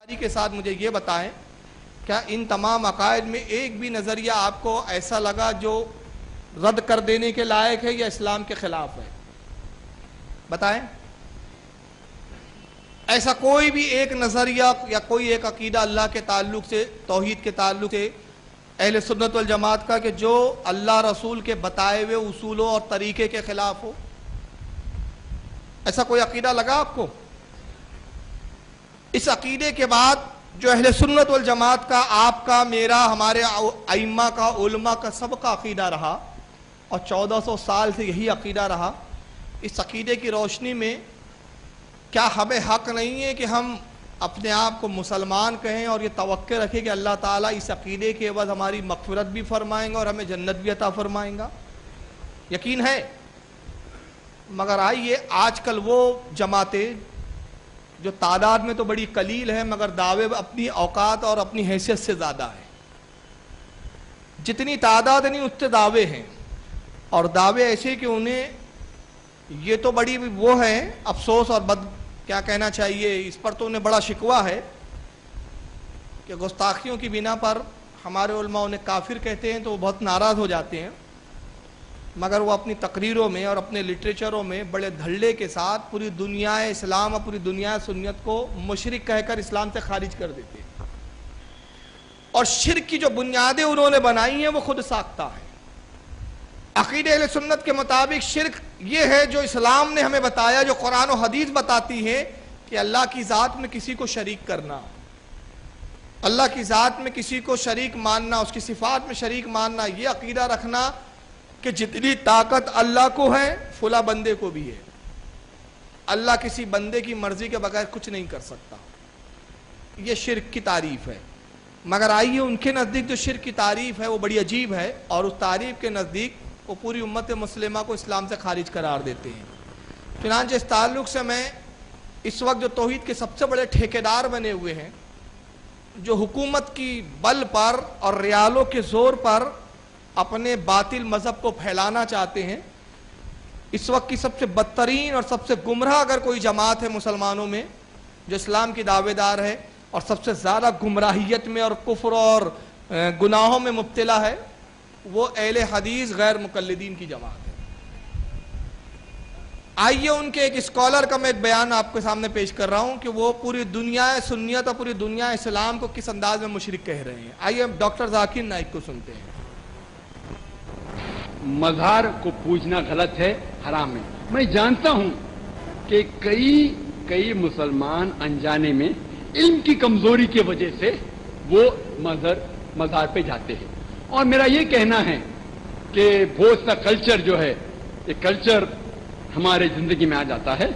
کے ساتھ مجھے یہ بتائیں، کیا ان تمام عقائد میں ایک بھی نظریہ آپ کو ایسا لگا جو رد کر دینے کے لائق ہے یا اسلام کے خلاف ہے؟ بتائیں، ایسا کوئی بھی ایک نظریہ یا کوئی ایک عقیدہ اللہ کے تعلق سے، توحید کے تعلق سے، اہل سنت والجماعت کا، کہ جو اللہ رسول کے بتائے ہوئے اصولوں اور طریقے کے خلاف ہو؟ ایسا کوئی عقیدہ لگا آپ کو؟ اس عقیدے کے بعد جو اہل سنت والجماعت کا، آپ کا، میرا، ہمارے ائمہ کا، علماء کا، سب کا عقیدہ رہا، اور 1400 سال سے یہی عقیدہ رہا، اس عقیدے کی روشنی میں کیا ہمیں حق نہیں ہے کہ ہم اپنے آپ کو مسلمان کہیں اور یہ توقع رکھیں کہ اللہ تعالیٰ اس عقیدے کے عوض ہماری مغفرت بھی فرمائیں گا اور ہمیں جنت بھی عطا فرمائیں گا؟ یقین ہے۔ مگر آئیے، آج کل وہ جماعتیں جو تعداد میں تو بڑی قلیل ہے مگر دعوے اپنی اوقات اور اپنی حیثیت سے زیادہ ہے، جتنی تعداد نہیں اتنے دعوے ہیں، اور دعوے ایسے کہ انہیں یہ تو بڑی وہ ہے، افسوس اور کیا کہنا چاہیے، اس پر تو انہیں بڑا شکوہ ہے کہ گستاخیوں کی بنا پر ہمارے علماء انہیں کافر کہتے ہیں تو وہ بہت ناراض ہو جاتے ہیں، مگر وہ اپنی تقریروں میں اور اپنے لٹریچروں میں بڑے دھڑے کے ساتھ پوری دنیا اسلام اور پوری دنیا سنت کو مشرک کہہ کر اسلام سے خارج کر دیتے ہیں، اور شرک کی جو بنیادیں انہوں نے بنائی ہیں وہ خود ساختہ ہے۔ عقیدہ اہل سنت کے مطابق شرک یہ ہے جو اسلام نے ہمیں بتایا، جو قرآن و حدیث بتاتی ہے، کہ اللہ کی ذات میں کسی کو شریک کرنا، اللہ کی ذات میں کسی کو شریک ماننا، اس کی صفات میں شریک ماننا، یہ عقیدہ رکھنا کہ جتنی طاقت اللہ کو ہے فلاں بندے کو بھی ہے، اللہ کسی بندے کی مرضی کے بغیر کچھ نہیں کر سکتا، یہ شرک کی تعریف ہے۔ مگر آئیے، ان کے نزدیک جو شرک کی تعریف ہے وہ بڑی عجیب ہے، اور اس تعریف کے نزدیک وہ پوری امت مسلمہ کو اسلام سے خارج قرار دیتے ہیں۔ چنانچہ اس تعلق سے میں اس وقت جو توحید کے سب سے بڑے ٹھیکیدار بنے ہوئے ہیں، جو حکومت کی بل پر اور ریالوں کے زور پر اپنے باطل مذہب کو پھیلانا چاہتے ہیں، اس وقت کی سب سے بدترین اور سب سے گمراہ اگر کوئی جماعت ہے مسلمانوں میں جو اسلام کی دعوے دار ہے اور سب سے زیادہ گمراہیت میں اور کفر اور گناہوں میں مبتلا ہے، وہ اہل حدیث غیر مقلدین کی جماعت ہے۔ آئیے، ان کے ایک اسکالر کا میں ایک بیان آپ کے سامنے پیش کر رہا ہوں کہ وہ پوری دنیا سنیت اور پوری دنیا اسلام کو کس انداز میں مشرک کہہ رہے ہیں۔ آئیے ڈاکٹر ذاکر نائک کو سنتے ہیں۔ مزار کو پوجنا غلط ہے، حرام ہے۔ میں جانتا ہوں کہ کئی مسلمان انجانے میں علم کی کمزوری کی وجہ سے وہ مزار پہ جاتے ہیں، اور میرا یہ کہنا ہے کہ بہت سا کلچر جو ہے، یہ کلچر ہمارے زندگی میں آ جاتا ہے،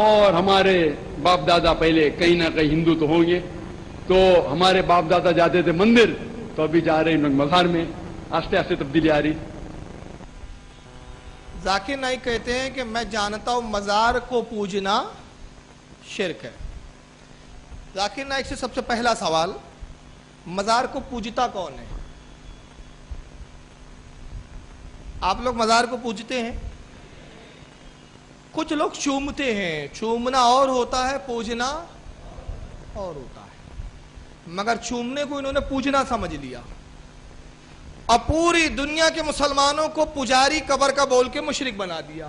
اور ہمارے باپ دادا پہلے کہیں نہ کہیں ہندو تو ہوں گے، تو ہمارے باپ دادا جاتے تھے مندر، تو ابھی جا رہے ہیں مزار میں، آہستہ آہستہ تبدیلی آ رہی۔ ذاکر نائک کہتے ہیں کہ میں جانتا ہوں مزار کو پوجنا شرک ہے۔ ذاکر نائک سے سب سے پہلا سوال، مزار کو پوجتا کون ہے؟ آپ لوگ مزار کو پوجتے ہیں؟ کچھ لوگ چومتے ہیں، چومنا اور ہوتا ہے، پوجنا اور ہوتا ہے، مگر چومنے کو انہوں نے پوجنا سمجھ لیا، اور پوری دنیا کے مسلمانوں کو پجاری قبر کا بول کے مشرک بنا دیا،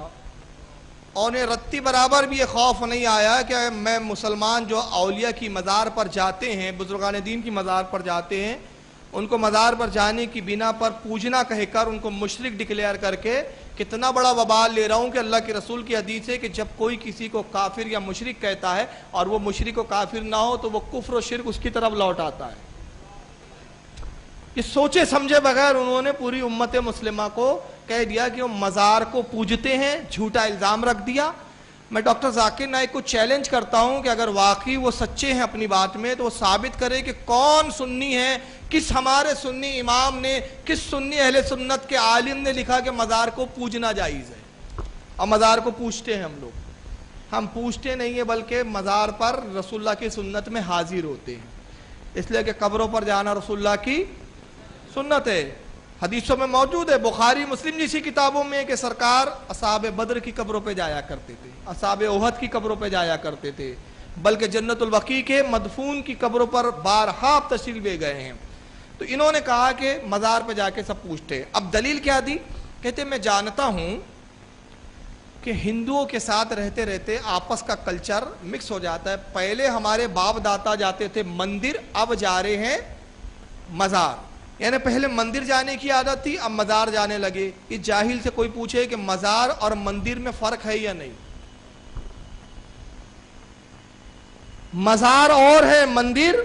اور انہیں رتی برابر بھی یہ خوف نہیں آیا کہ میں مسلمان جو اولیاء کی مزار پر جاتے ہیں، بزرگان دین کی مزار پر جاتے ہیں، ان کو مزار پر جانے کی بنا پر پوجنا کہہ کر ان کو مشرک ڈکلیئر کر کے کتنا بڑا وبال لے رہا ہوں کہ اللہ کے رسول کی حدیث ہے کہ جب کوئی کسی کو کافر یا مشرک کہتا ہے اور وہ مشرک و کافر نہ ہو تو وہ کفر و شرک اس کی طرف لوٹ آتا ہے۔ یہ سوچے سمجھے بغیر انہوں نے پوری امت مسلمہ کو کہہ دیا کہ وہ مزار کو پوجتے ہیں، جھوٹا الزام رکھ دیا۔ میں ڈاکٹر ذاکر نائک کو چیلنج کرتا ہوں کہ اگر واقعی وہ سچے ہیں اپنی بات میں تو وہ ثابت کرے کہ کون سنی ہے، کس ہمارے سنی امام نے، کس سنی اہل سنت کے عالم نے لکھا کہ مزار کو پوجنا جائز ہے، اور مزار کو پوجتے ہیں ہم لوگ۔ ہم پوجتے نہیں ہیں بلکہ مزار پر رسول اللہ کی سنت میں حاضر ہوتے ہیں، اس لیے کہ قبروں پر جانا رسول اللہ کی سنت ہے، حدیثوں میں موجود ہے، بخاری مسلم جیسی کتابوں میں کہ سرکار اصحاب بدر کی قبروں پہ جایا کرتے تھے، اصحاب احد کی قبروں پہ جایا کرتے تھے، بلکہ جنت البقیع کے مدفون کی قبروں پر بارہا تشریف لے گئے ہیں۔ تو انہوں نے کہا کہ مزار پہ جا کے سب پوچھتے ہیں۔ اب دلیل کیا دی؟ کہتے میں جانتا ہوں کہ ہندوؤں کے ساتھ رہتے رہتے آپس کا کلچر مکس ہو جاتا ہے۔ پہلے ہمارے باپ دادا جاتے تھے مندر، اب جا رہے ہیں مزار، یعنی پہلے مندر جانے کی عادت تھی، اب مزار جانے لگے۔ اس جاہل سے کوئی پوچھے کہ مزار اور مندر میں فرق ہے یا نہیں؟ مزار اور ہے، مندر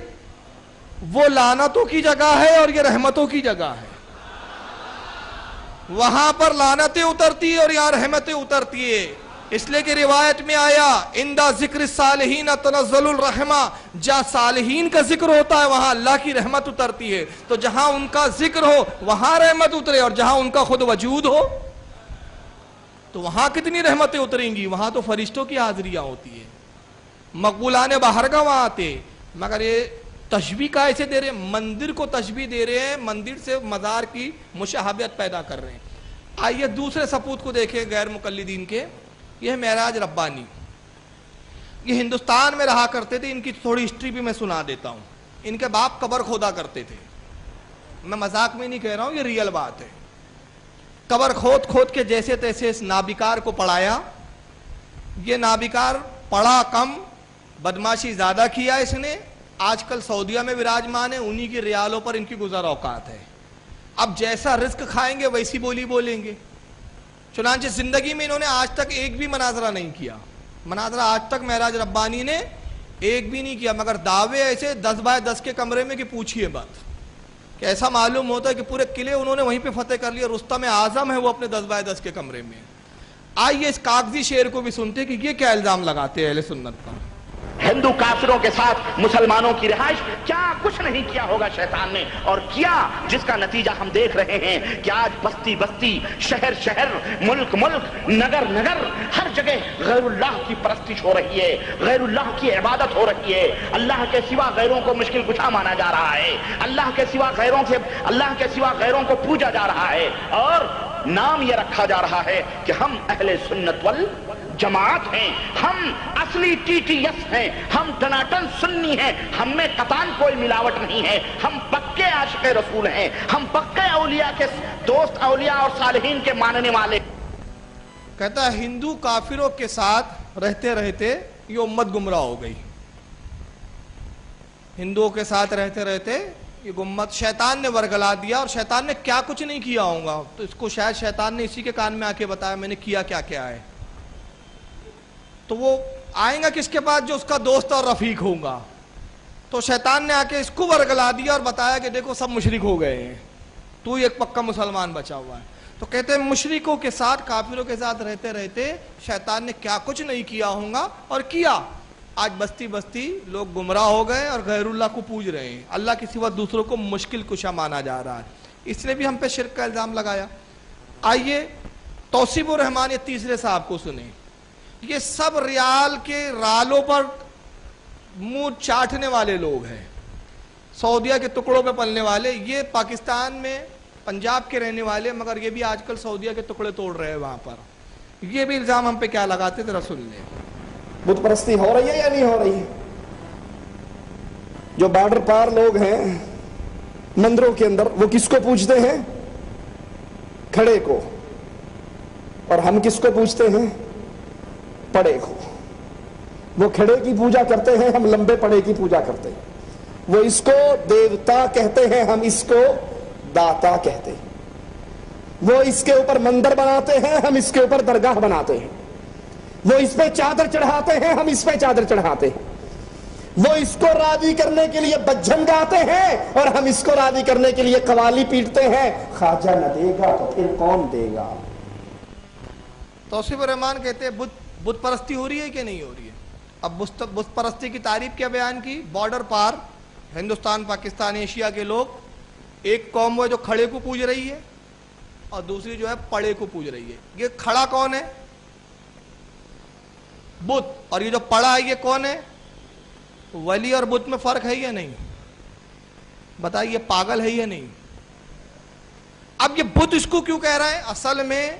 وہ لعنتوں کی جگہ ہے اور یہ رحمتوں کی جگہ ہے۔ وہاں پر لعنتیں اترتی ہے اور یہاں رحمتیں اترتی ہے، اس لیے کہ روایت میں آیا عند ذکر الصالحین تنزل الرحمہ، جہاں صالحین کا ذکر ہوتا ہے وہاں اللہ کی رحمت اترتی ہے۔ تو جہاں ان کا ذکر ہو وہاں رحمت اترے، اور جہاں ان کا خود وجود ہو تو وہاں کتنی رحمتیں اتریں گی؟ وہاں تو فرشتوں کی حاضریاں ہوتی ہے، مقبولان بارگاہ وہاں آتے۔ مگر یہ تشبیہ کا ایسے دے رہے ہیں، مندر کو تشبیہ دے رہے ہیں، مندر سے مزار کی مشابہت پیدا کر رہے ہیں۔ آئیے دوسرے ثبوت کو دیکھیں غیر مقلدین کے۔ یہ ہے معراج ربانی، یہ ہندوستان میں رہا کرتے تھے۔ ان کی تھوڑی ہسٹری بھی میں سنا دیتا ہوں۔ ان کے باپ قبر کھودا کرتے تھے، میں مذاق میں نہیں کہہ رہا ہوں، یہ ریئل بات ہے۔ قبر کھود کھود کے جیسے تیسے اس نابکار کو پڑھایا۔ یہ نابکار پڑھا کم، بدماشی زیادہ کیا اس نے۔ آج کل سعودیہ میں وراجمان ہے، انہی کی ریالوں پر ان کی گزر اوقات ہے۔ اب جیسا رزق کھائیں گے ویسی بولی بولیں گے۔ چنانچہ زندگی میں انہوں نے آج تک ایک بھی مناظرہ نہیں کیا، مناظرہ آج تک معراج ربانی نے ایک بھی نہیں کیا، مگر دعوے ایسے 10x10 کے کمرے میں کہ پوچھئے بات، کہ ایسا معلوم ہوتا ہے کہ پورے قلعے انہوں نے وہیں پہ فتح کر لیا۔ رستم اعظم ہے وہ اپنے 10x10 کے کمرے میں۔ آئیے اس کاغذی شعر کو بھی سنتے کہ یہ کیا الزام لگاتے ہیں اہل سنت پر۔ ہندو کافروں کے ساتھ مسلمانوں کی رہائش، کیا کچھ نہیں کیا ہوگا شیطان نے، اور کیا جس کا نتیجہ ہم دیکھ رہے ہیں کہ آج بستی بستی، شہر شہر، ملک ملک، نگر نگر، ہر جگہ غیر اللہ کی پرستش ہو رہی ہے، غیر اللہ کی عبادت ہو رہی ہے۔ اللہ کے سوا غیروں کو مشکل کشا مانا جا رہا ہے، اللہ کے سوا غیروں کو پوجا جا رہا ہے، اور نام یہ رکھا جا رہا ہے کہ ہم اہل سنت والجماعت ہیں، ہم اصلی ٹی ٹی ایس ہیں، ہم ٹناٹن سنی ہیں، ہم میں قطعاً کوئی ملاوٹ نہیں ہے، ہم پکے عاشق رسول ہیں، ہم پکے اولیاء کے دوست، اولیاء اور صالحین کے ماننے والے۔ کہتا ہے ہندو کافروں کے ساتھ رہتے رہتے یہ امت گمراہ ہو گئی۔ ہندوؤں کے ساتھ رہتے رہتے یہ امت شیطان نے ورگلا دیا، اور شیطان نے کیا کچھ نہیں کیا ہوگا، تو اس کو شاید شیطان نے اسی کے کان میں آ کے بتایا میں نے کیا کیا کیا ہے۔ تو وہ آئیں گا کس کے پاس؟ جو اس کا دوست اور رفیق ہوگا۔ تو شیطان نے آ کے اس کو ورگلا دیا اور بتایا کہ دیکھو سب مشرک ہو گئے ہیں، تو ایک پکا مسلمان بچا ہوا ہے۔ تو کہتے ہیں مشرکوں کے ساتھ، کافروں کے ساتھ رہتے رہتے شیطان نے کیا کچھ نہیں کیا ہوگا، اور کیا۔ آج بستی بستی لوگ گمراہ ہو گئے اور غیر اللہ کو پوج رہے ہیں، اللہ کے سوا دوسروں کو مشکل کشا مانا جا رہا ہے۔ اس نے بھی ہم پہ شرک کا الزام لگایا۔ آئیے توصیف الرحمان یہ تیسرے صاحب کو سنیں۔ یہ سب ریال کے رالوں پر منہ چاٹنے والے لوگ ہیں، سعودیہ کے ٹکڑوں پہ پلنے والے۔ یہ پاکستان میں پنجاب کے رہنے والے، مگر یہ بھی آج کل سعودیہ کے ٹکڑے توڑ رہے ہیں وہاں پر۔ یہ بھی الزام ہم پہ کیا لگاتے تھے رسول نے۔ بت پرستی ہو رہی ہے یا نہیں ہو رہی ہے؟ جو بارڈر پار لوگ ہیں مندروں کے اندر، وہ کس کو پوجتے ہیں؟ کھڑے کو۔ اور ہم کس کو پوجتے ہیں؟ پڑے کو۔ وہ کھڑے کی پوجا کرتے ہیں، ہم لمبے پڑے کی پوجا کرتے ہیں۔ وہ اس کو دیوتا کہتے ہیں، ہم اس کو داتا کہتے ہیں۔ وہ اس کے اوپر مندر بناتے ہیں، ہم اس کے اوپر درگاہ بناتے ہیں۔ وہ اس پہ چادر چڑھاتے ہیں، ہم اس پہ چادر چڑھاتے ہیں۔ وہ اس کو راضی کرنے کے لیے بجھن گاتے ہیں، اور ہم اس کو راضی کرنے کے لیے قوالی پیٹتے ہیں۔ خواجہ نہ دے گا تو پھر کون دے گا؟ توصیف الرحمان کہتے ہیں بت پرستی ہو رہی ہے کہ نہیں ہو رہی ہے؟ اب بت پرستی کی تعریف کیا بیان کی؟ بارڈر پار ہندوستان، پاکستان، ایشیا کے لوگ، ایک قوم وہ جو کھڑے کو پوج رہی ہے اور دوسری جو ہے پڑے کو پوج رہی ہے۔ یہ کھڑا کون ہے؟ بت۔ اور یہ جو پڑا ہے یہ کون ہے؟ ولی اور بت میں فرق ہے یا نہیں؟ بتائیے پاگل ہے یا نہیں؟ اب یہ بت اس کو کیوں کہہ رہا ہے؟ اصل میں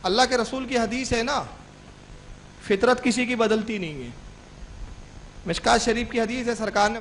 اللہ کے رسول کی حدیث ہے نا، فطرت کسی کی بدلتی نہیں ہے۔ مشکات شریف کی حدیث ہے، سرکار نے